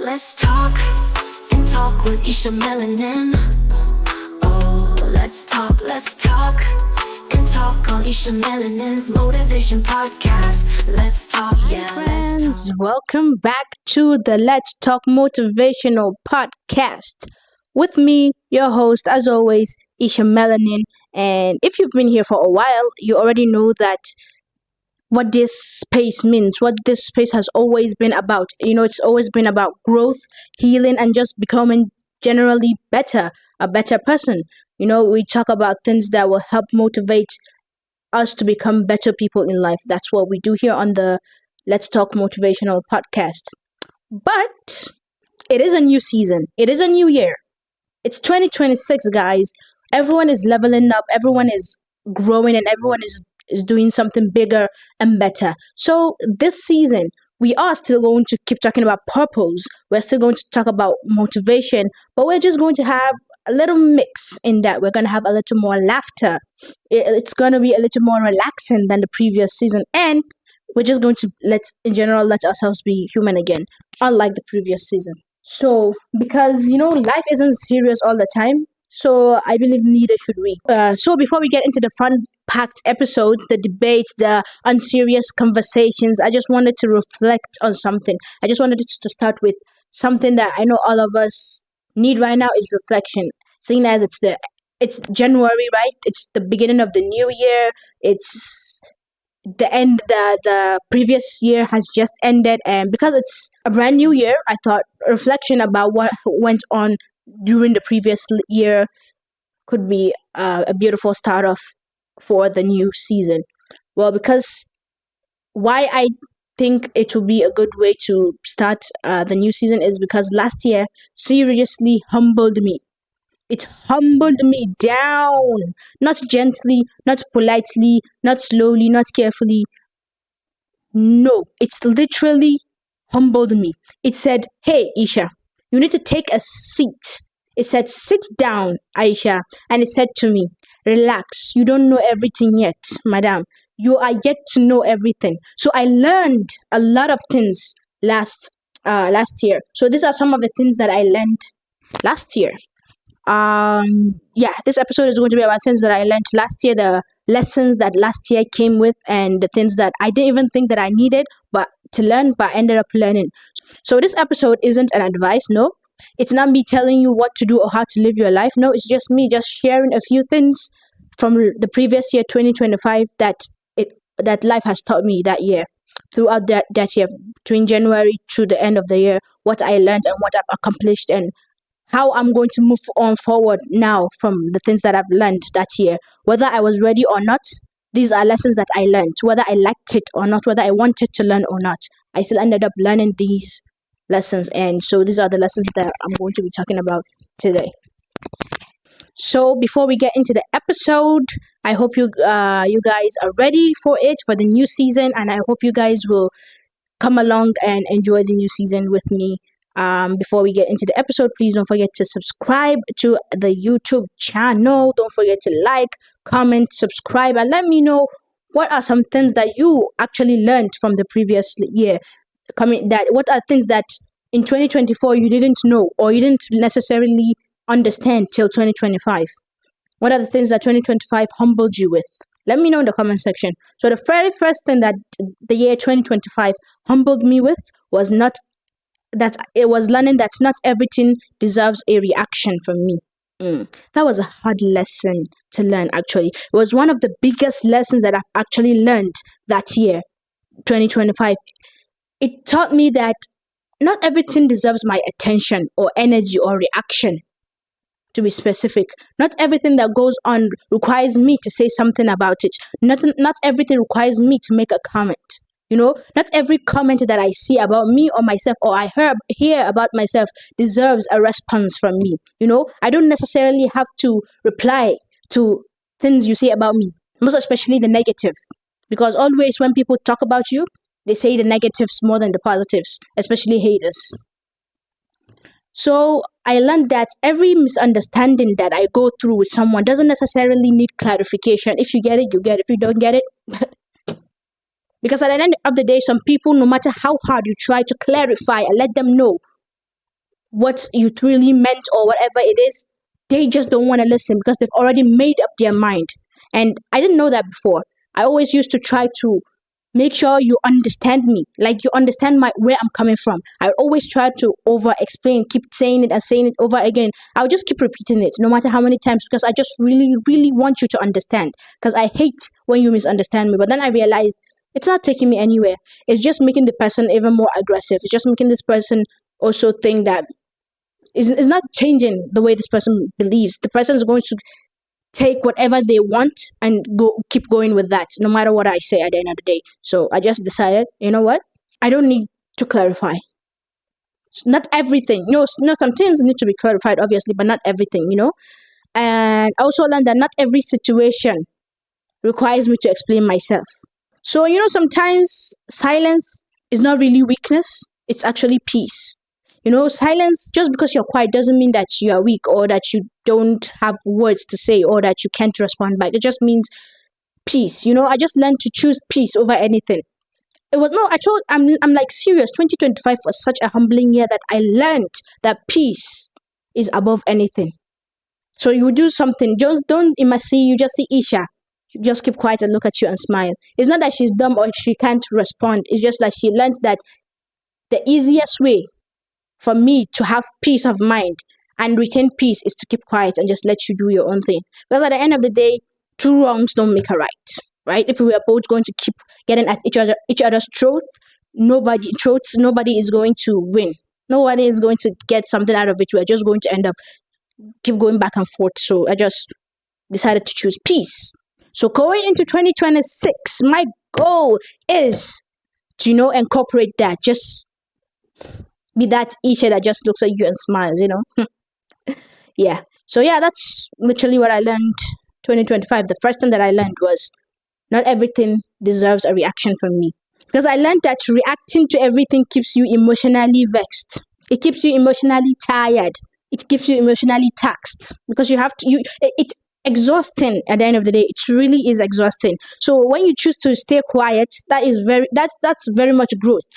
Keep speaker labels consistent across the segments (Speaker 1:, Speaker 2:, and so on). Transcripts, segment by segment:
Speaker 1: Let's talk and talk with Esha Melanin. Oh, let's talk and talk on Esha Melanin's motivation podcast. Let's talk, yeah,
Speaker 2: Friends, welcome back to the Let's Talk Motivational Podcast. With me, your host, as always, Isha Melanin. And if you've been here for a while, you already know that what this space means, what this space has always been about. It's always been about growth, healing, and just becoming generally better, a better person. We talk about things that will help motivate us to become better people in life. That's what we do here on the Let's Talk Motivational Podcast. But it is a new season, it is a new year. It's 2026, guys. Everyone is leveling up, everyone is growing, and everyone is doing something bigger and better. So, this season, we are still going to keep talking about purpose. We're still going to talk about motivation, but we're just going to have a little mix in that. We're going to have a little more laughter. It's going to be a little more relaxing than the previous season. And we're just going to let ourselves be human again, unlike the previous season. So, because life isn't serious all the time, so I believe neither should we. So, before we get into the fun-packed episodes, the debates, the unserious conversations, I just wanted to reflect on something. I just wanted to start with something that I know all of us need right now is reflection. Seeing as it's January, right? It's the beginning of the new year. It's the end, the previous year has just ended, and because it's a brand new year, I thought reflection about what went on during the previous year could be a beautiful start off for the new season. Well, because why I think it will be a good way to start the new season is because last year seriously humbled me. It humbled me down, not gently, not politely, not slowly, not carefully. No, it's literally humbled me. It said, "Hey, Isha, you need to take a seat." It said, "Sit down, Aisha." And it said to me, "Relax, you don't know everything yet, madam. You are yet to know everything." So I learned a lot of things last year. So these are some of the things that I learned last year. This episode is going to be about things that I learned last year, the lessons that last year came with, and the things that I didn't even think that I needed but to learn, but ended up learning. So this episode isn't an advice. No, it's not me telling you what to do or how to live your life. No, it's just me just sharing a few things from the previous year 2025 that life has taught me that year, throughout that year, between January to the end of the year, what I learned and what I've accomplished, and how I'm going to move on forward now from the things that I've learned that year. Whether I was ready or not, these are lessons that I learned. Whether I liked it or not, whether I wanted to learn or not, I still ended up learning these lessons. And so these are the lessons that I'm going to be talking about today. So before we get into the episode, I hope you guys are ready for it, for the new season, and I hope you guys will come along and enjoy the new season with me. Before we get into the episode, please don't forget to subscribe to the YouTube channel. Don't forget to like, comment, subscribe, and let me know what are some things that you actually learned from the previous year. What are things that in 2024 you didn't know or you didn't necessarily understand till 2025? What are the things that 2025 humbled you with? Let me know in the comment section. So the very first thing that the year 2025 humbled me with was learning that not everything deserves a reaction from me. That was a hard lesson to learn, actually. It was one of the biggest lessons that I've actually learned that year, 2025. It taught me that not everything deserves my attention or energy or reaction, to be specific. Not everything that goes on requires me to say something about it. Not everything requires me to make a comment. Not every comment that I see about me or myself or I hear about myself deserves a response from me. I don't necessarily have to reply to things you say about me, most especially the negative. Because always when people talk about you, they say the negatives more than the positives, especially haters. So I learned that every misunderstanding that I go through with someone doesn't necessarily need clarification. If you get it, you get it. If you don't get it, because at the end of the day, some people, no matter how hard you try to clarify and let them know what you really meant or whatever it is, they just don't want to listen because they've already made up their mind. And I didn't know that before. I always used to try to make sure you understand me, like you understand my where I'm coming from. I always try to over explain, keep saying it and saying it over again. I'll just keep repeating it no matter how many times because I just really, really want you to understand. Because I hate when you misunderstand me. But then I realized it's not taking me anywhere. It's just making the person even more aggressive. It's just making this person also think that it's not changing the way this person believes. The person is going to take whatever they want and go keep going with that, no matter what I say at the end of the day. So I just decided, you know what? I don't need to clarify. Not everything, some things need to be clarified, obviously, but not everything. And I also learned that not every situation requires me to explain myself. So, sometimes silence is not really weakness, it's actually peace. Silence, just because you're quiet doesn't mean that you are weak or that you don't have words to say or that you can't respond back. It just means peace. I just learned to choose peace over anything. It was no, I told I'm like serious. 2025 was such a humbling year that I learned that peace is above anything. So you do something, just don't see you just see Esha. You just keep quiet and look at you and smile. It's not that she's dumb or she can't respond. It's just like she learned that the easiest way for me to have peace of mind and retain peace is to keep quiet and just let you do your own thing. Because at the end of the day, two wrongs don't make a right? If we were both going to keep getting at each other's throats, nobody is going to win. Nobody is going to get something out of it. We're just going to end up keep going back and forth. So I just decided to choose peace. So going into 2026, my goal is to incorporate that. Just be that Isha that just looks at you and smiles, Yeah. So yeah, that's literally what I learned 2025. The first thing that I learned was not everything deserves a reaction from me. Because I learned that reacting to everything keeps you emotionally vexed. It keeps you emotionally tired. It keeps you emotionally taxed. Because it's exhausting at the end of the day. It really is exhausting. So when you choose to stay quiet, that's very much growth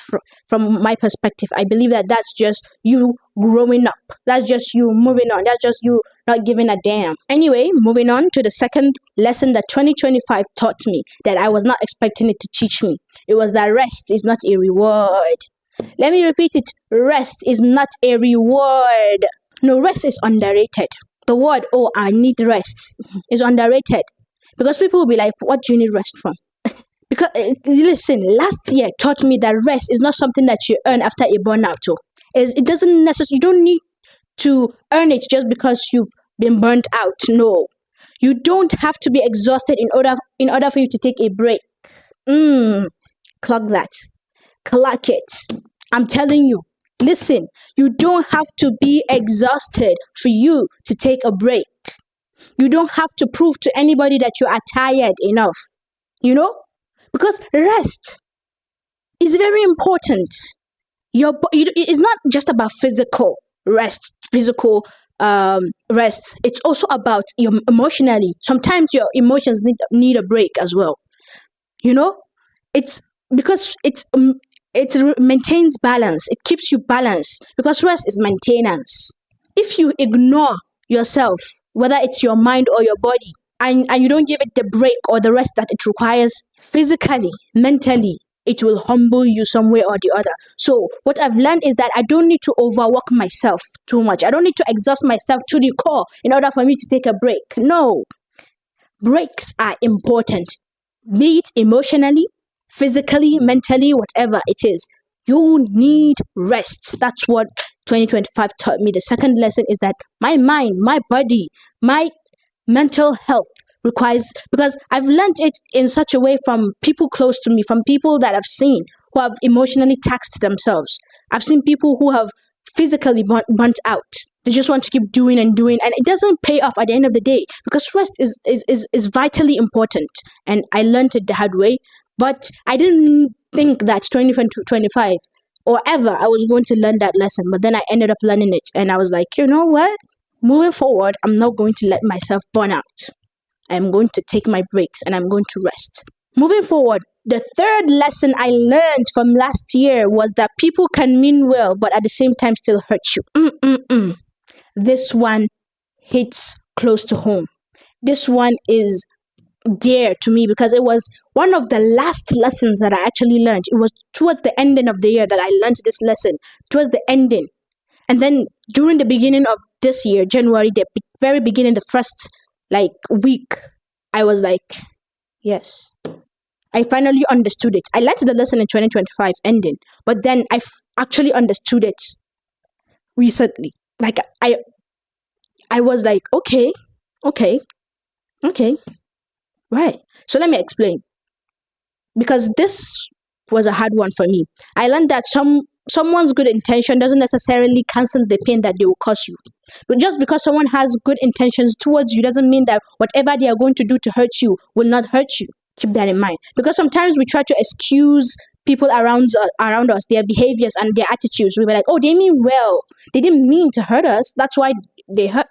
Speaker 2: from my perspective. I believe that that's just you growing up. That's just you moving on. That's just you not giving a damn. Anyway, moving on to the second lesson that 2025 taught me that I was not expecting it to teach me. It was that rest is not a reward. Let me repeat it. Rest is not a reward. No, rest is underrated. The word, oh, I need rest, is underrated. Because people will be like, what do you need rest from? Because, listen, last year taught me that rest is not something that you earn after a burnout. It doesn't necessarily, you don't need to earn it just because you've been burnt out. No. You don't have to be exhausted in order for you to take a break. Clock that. Clock it. I'm telling you. Listen, you don't have to be exhausted for you to take a break. You don't have to prove to anybody that you are tired enough. Because rest is very important. It's not just about physical rest, rest. It's also about your emotionally. Sometimes your emotions need a break as well. It's because it maintains balance. It keeps you balanced because rest is maintenance. If you ignore yourself, whether it's your mind or your body, and you don't give it the break or the rest that it requires physically, mentally, it will humble you some way or the other. So what I've learned is that I don't need to overwork myself too much. I don't need to exhaust myself to the core in order for me to take a break. No. Breaks are important, be it emotionally, physically, mentally, whatever it is. You need rest. That's what 2025 taught me. The second lesson is that my mind, my body, my mental health requires, because I've learned it in such a way from people close to me, from people that I've seen who have emotionally taxed themselves. I've seen people who have physically burnt out. They just want to keep doing and doing, and it doesn't pay off at the end of the day because rest is vitally important. And I learned it the hard way, but I didn't think that 2025 or ever I was going to learn that lesson. But then I ended up learning it, and I was like, you know what? Moving forward, I'm not going to let myself burn out. I'm going to take my breaks and I'm going to rest. Moving forward, the third lesson I learned from last year was that people can mean well, but at the same time still hurt you. This one hits close to home. This one is dear to me because it was one of the last lessons that I actually learned. It was towards the ending of the year that I learned this lesson, towards the ending. And then during the beginning of this year, January, the very beginning, the first like week, I was like, yes, I finally understood it. I learned the lesson in 2025 ending, but then actually understood it recently. Like I was like, okay, okay, okay, right. So let me explain, because this was a hard one for me. I learned that someone's good intention doesn't necessarily cancel the pain that they will cause you. But just because someone has good intentions towards you doesn't mean that whatever they are going to do to hurt you will not hurt you. Keep that in mind. Because sometimes we try to excuse people around us, their behaviors and their attitudes. We were like, oh, they mean well. They didn't mean to hurt us. That's why they hurt.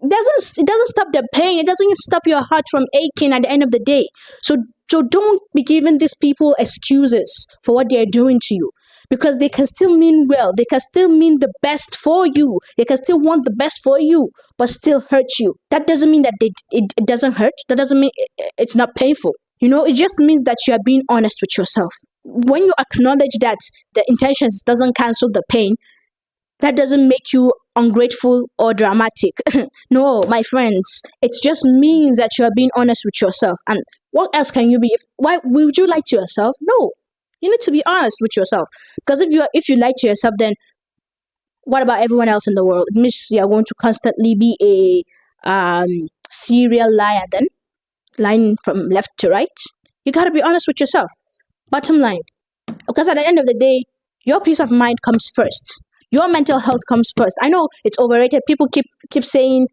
Speaker 2: It doesn't stop the pain. It doesn't stop your heart from aching at the end of the day. So don't be giving these people excuses for what they're doing to you, because they can still mean well. They can still mean the best for you. They can still want the best for you, but still hurt you. That doesn't mean that it doesn't hurt. That doesn't mean it's not painful. It just means that you are being honest with yourself. When you acknowledge that the intentions doesn't cancel the pain, that doesn't make you ungrateful or dramatic. No, my friends, it just means that you are being honest with yourself. And what else can you be? Why would you lie to yourself? No, you need to be honest with yourself. Because if you lie to yourself, then what about everyone else in the world? It means you are going to constantly be a serial liar. Then lying from left to right. You gotta be honest with yourself. Bottom line, because at the end of the day, your peace of mind comes first. Your mental health comes first. I know it's overrated. People keep saying,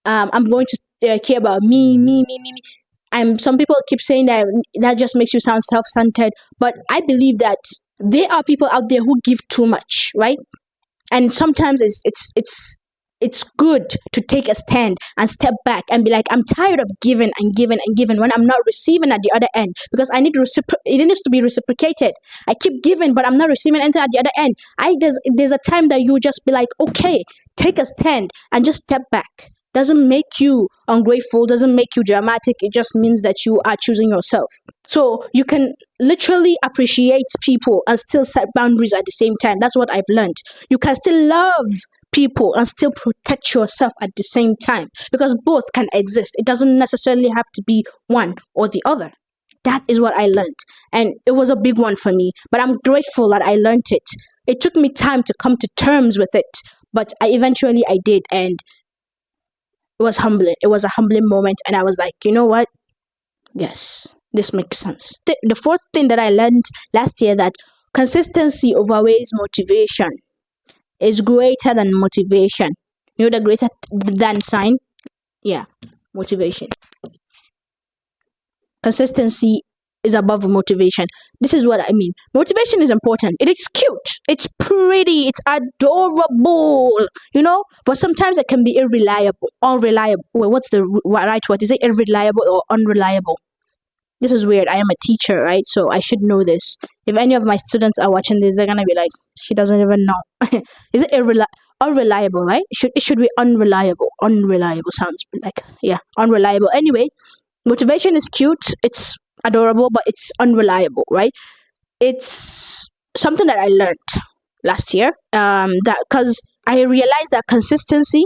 Speaker 2: "I'm going to care about me, me, me, me, me." Some people keep saying that just makes you sound self-centered. But I believe that there are people out there who give too much, right? And sometimes it's good to take a stand and step back and be like, I'm tired of giving and giving and giving when I'm not receiving at the other end, because I need it needs to be reciprocated. I keep giving, but I'm not receiving anything at the other end. There's a time that you just be like, okay, take a stand and just step back. Doesn't make you ungrateful, doesn't make you dramatic. It just means that you are choosing yourself. So you can literally appreciate people and still set boundaries at the same time. That's what I've learned. You can still love people and still protect yourself at the same time, because both can exist. It doesn't necessarily have to be one or the other. That is what I learned, and it was a big one for me, but I'm grateful that I learned it. It took me time to come to terms with it, but I did, and it was humbling. It was a humbling moment, and I was like, you know what? Yes, this makes sense. The fourth thing that I learned last year, that consistency overweighs motivation, is greater than motivation. The greater than sign? Yeah, motivation. Consistency is above motivation. This is what I mean. Motivation is important. It is cute. It's pretty. It's adorable. But sometimes it can be unreliable. Well, what's the right word? Is it irreliable or unreliable? This is weird. I am a teacher, right? So I should know this. If any of my students are watching this, they're gonna be like, she doesn't even know. Is it unreliable, right? It should be unreliable. Unreliable sounds like, yeah, unreliable. Anyway, motivation is cute. It's adorable, but it's unreliable, right? It's something that I learned last year. That because I realized that consistency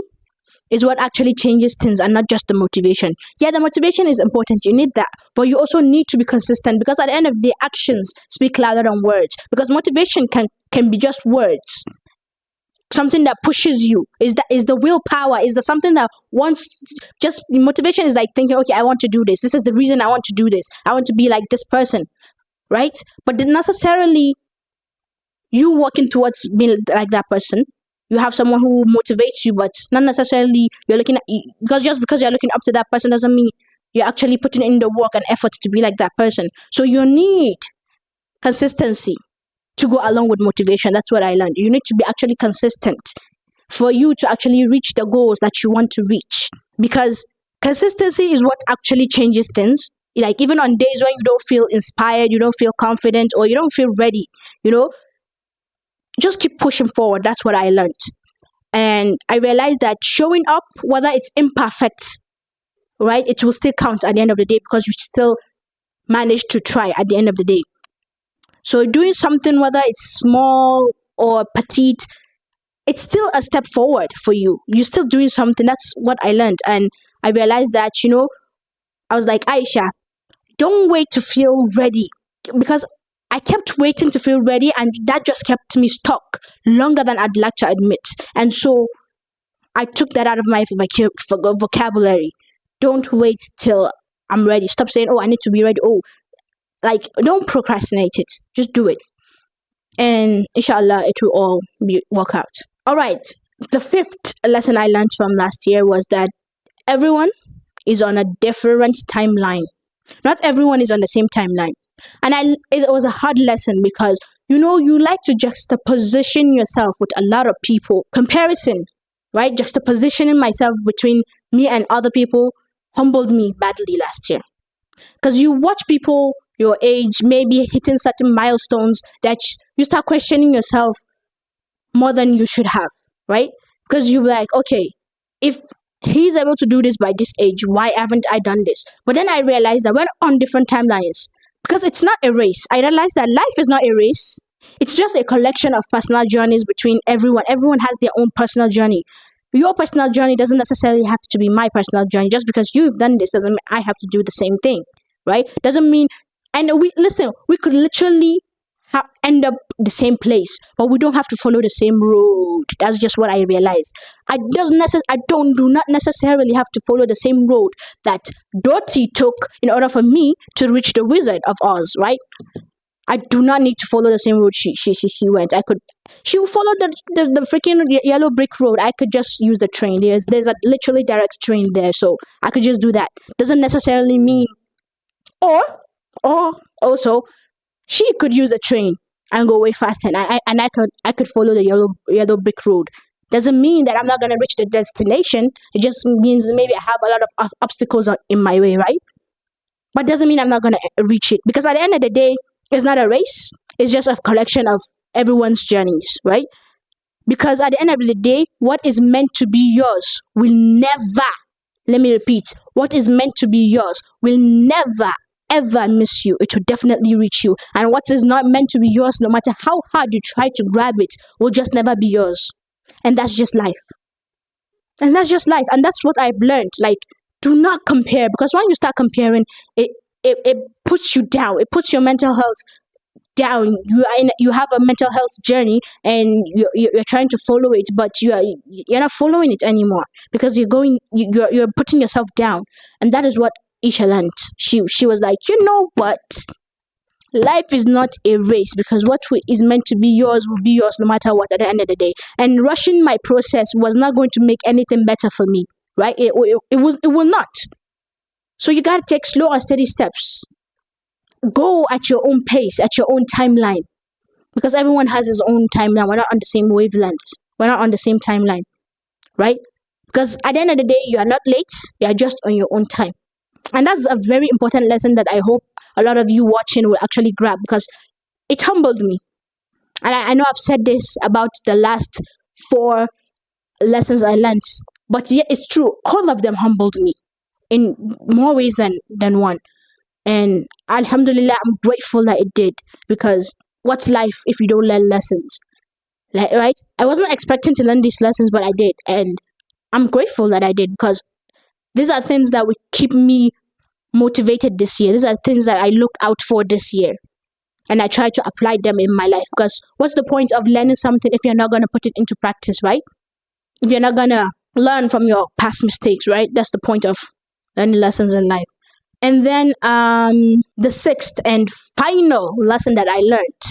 Speaker 2: is what actually changes things, and not just the motivation. Yeah, the motivation is important. You need that. But you also need to be consistent, because at the end of the day, actions speak louder than words. Because motivation can be just words. Something that pushes you is the willpower, is the something that wants. Just motivation is like thinking, okay, I want to do this. This is the reason I want to do this. I want to be like this person, right? But not necessarily you walking towards being like that person. You have someone who motivates you, but not necessarily you're looking at, because you're looking up to that person doesn't mean you're actually putting in the work and effort to be like that person. So you need consistency to go along with motivation. That's what I learned. You need to be actually consistent for you to actually reach the goals that you want to reach, because consistency is what actually changes things. Like even on days when you don't feel inspired, you don't feel confident, or you don't feel ready, you know, just keep pushing forward. That's what I learned. And I realized that showing up, whether it's imperfect, right, it will still count at the end of the day because you still managed to try at the end of the day. So doing something, whether it's small or petite, it's still a step forward for you. You're still doing something. That's what I learned. And I realized that, I was like, Aisha, don't wait to feel ready, because I kept waiting to feel ready, and that just kept me stuck longer than I'd like to admit. And so I took that out of my vocabulary. Don't wait till I'm ready. Stop saying, oh, I need to be ready. Oh, like, don't procrastinate it. Just do it. And inshallah, it will all work out. All right. The fifth lesson I learned from last year was that everyone is on a different timeline. Not everyone is on the same timeline. And it was a hard lesson because, you like to juxtaposition yourself with a lot of people. Comparison, right? Juxtapositioning myself between me and other people humbled me badly last year. Because you watch people your age maybe hitting certain milestones that you start questioning yourself more than you should have, right? Because you're like, okay, if he's able to do this by this age, why haven't I done this? But then I realized that we're on different timelines because it's not a race. I realized that life is not a race. It's just a collection of personal journeys between everyone. Everyone has their own personal journey. Your personal journey doesn't necessarily have to be my personal journey. Just because you've done this doesn't mean I have to do the same thing, right? Doesn't mean, and we could literally end up the same place, but we don't have to follow the same road. That's just what I realized. I do not necessarily have to follow the same road that Dorothy took in order for me to reach the Wizard of Oz, right? I do not need to follow the same road she went. She would follow the freaking yellow brick road. I could just use the train. There's a literally direct train there, so I could just do that. Doesn't necessarily mean, or also she could use a train and go way faster, and I could follow the yellow brick road. Doesn't mean that I'm not gonna reach the destination. It just means maybe I have a lot of obstacles in my way, right? But doesn't mean I'm not gonna reach it, because at the end of the day, it's not a race. It's just a collection of everyone's journeys, right? Because at the end of the day, what is meant to be yours will never, let me repeat, what is meant to be yours will never ever miss you. It will definitely reach you. And what is not meant to be yours, no matter how hard you try to grab it, will just never be yours. And that's just life. And that's just life. And that's what I've learned. Like, do not compare, because when you start comparing, it puts you down. It puts your mental health down. You have a mental health journey, and you're trying to follow it, but you're not following it anymore, because you're putting yourself down. And that is what Esha learned. She was like, you know what? Life is not a race, because what is meant to be yours will be yours no matter what at the end of the day. And rushing my process was not going to make anything better for me, right? It will not. So you gotta take slow and steady steps. Go at your own pace, at your own timeline, because everyone has his own timeline. We're not on the same wavelength. We're not on the same timeline, right? Because at the end of the day, you are not late. You are just on your own time. And that's a very important lesson that I hope a lot of you watching will actually grab, because it humbled me. And I know I've said this about the last 4 lessons I learned, but yeah, it's true. All of them humbled me in more ways than one. And alhamdulillah, I'm grateful that it did, because what's life if you don't learn lessons? Like, right? I wasn't expecting to learn these lessons, but I did. And I'm grateful that I did, because these are things that will keep me motivated this year. These are things that I look out for this year. And I try to apply them in my life, because what's the point of learning something if you're not going to put it into practice, right? If you're not going to learn from your past mistakes, right? That's the point of learning lessons in life. And then the sixth and final lesson that I learned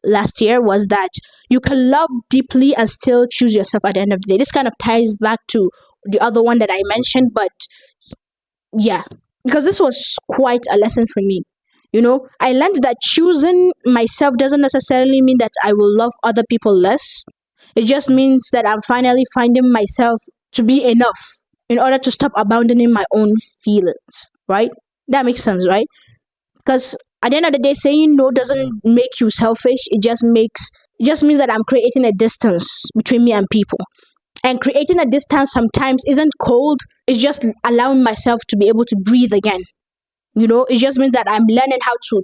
Speaker 2: last year was that you can love deeply and still choose yourself at the end of the day. This kind of ties back to the other one that I mentioned, but yeah, because this was quite a lesson for me. I learned that choosing myself doesn't necessarily mean that I will love other people less. It just means that I'm finally finding myself to be enough in order to stop abandoning my own feelings, right? That makes sense, right? Because at the end of the day, saying no doesn't make you selfish. It just means that I'm creating a distance between me and people. And creating a distance sometimes isn't cold. It's just allowing myself to be able to breathe again. It just means that I'm learning how to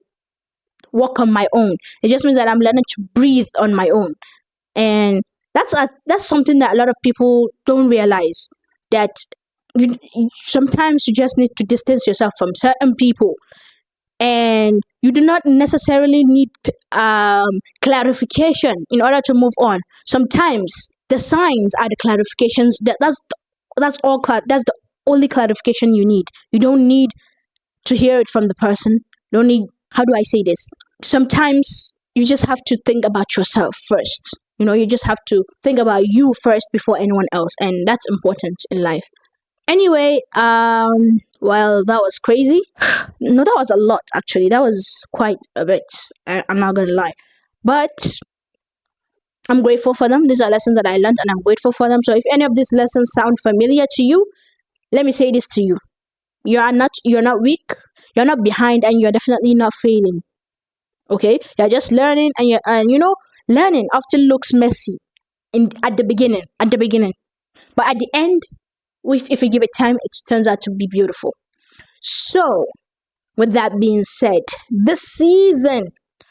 Speaker 2: walk on my own. It just means that I'm learning to breathe on my own. And that's something that a lot of people don't realize, that sometimes you just need to distance yourself from certain people, and you do not necessarily need clarification in order to move on. Sometimes the signs are the clarifications. That's all. That's the only clarification you need. You don't need to hear it from the person. You don't need. How do I say this? Sometimes you just have to think about yourself first. You just have to think about you first before anyone else, and that's important in life. Anyway, well, that was crazy. No, that was a lot, actually. That was quite a bit. I'm not gonna lie. But I'm grateful for them. These are lessons that I learned, and I'm grateful for them. So if any of these lessons sound familiar to you, let me say this to you. You're not weak, you're not behind, and you're definitely not failing. Okay? You're just learning, and learning often looks messy at the beginning. But at the end, if you give it time, it turns out to be beautiful. So, with that being said, this season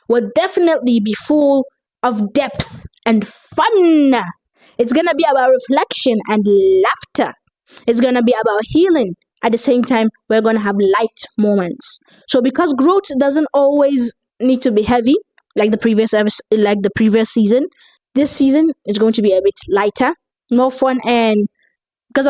Speaker 2: will definitely be full of depth and fun. It's gonna be about reflection and laughter. It's gonna be about healing. At the same time, we're gonna have light moments. So, because growth doesn't always need to be heavy, like the previous season, this season is going to be a bit lighter, more fun, and mainly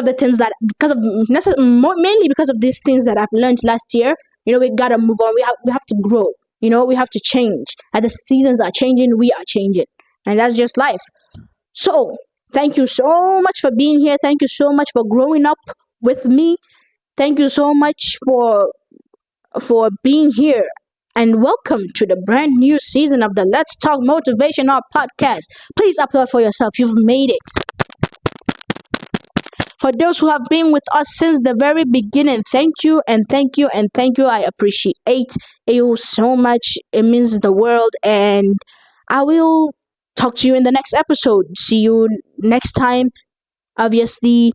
Speaker 2: because of these things that I've learned last year, we gotta move on. We have to grow. We have to change. As the seasons are changing, we are changing, and that's just life. So thank you so much for being here. Thank you so much for growing up with me. Thank you so much for being here. And welcome to the brand new season of the Let's Talk Motivational Podcast. Please applaud for yourself. You've made it. For those who have been with us since the very beginning, thank you and thank you and thank you. I appreciate you so much. It means the world. And I will talk to you in the next episode. See you next time. Obviously,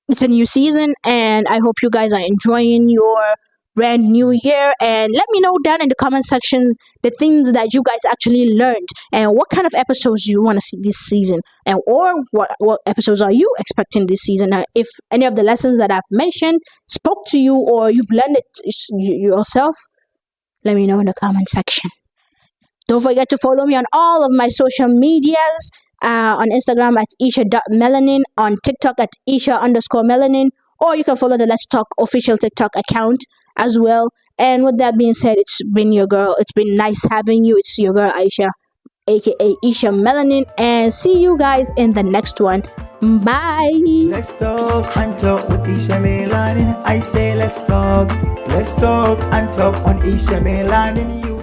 Speaker 2: it's a new season, and I hope you guys are enjoying your brand new year. And let me know down in the comment sections the things that you guys actually learned, and what kind of episodes you want to see this season, and or what episodes are you expecting this season. If any of the lessons that I've mentioned spoke to you, or you've learned it yourself, let me know in the comment section. Don't forget to follow me on all of my social medias. On Instagram at Esha.Melanin, on TikTok at Esha_Melanin, or you can follow the Let's Talk official TikTok account as well. And with that being said, it's been your girl. It's been nice having you. It's your girl Aisha, aka Esha Melanin, and see you guys in the next one. Bye.
Speaker 3: Let's talk and talk with Esha Melanin. I say let's talk and talk on Esha Melanin.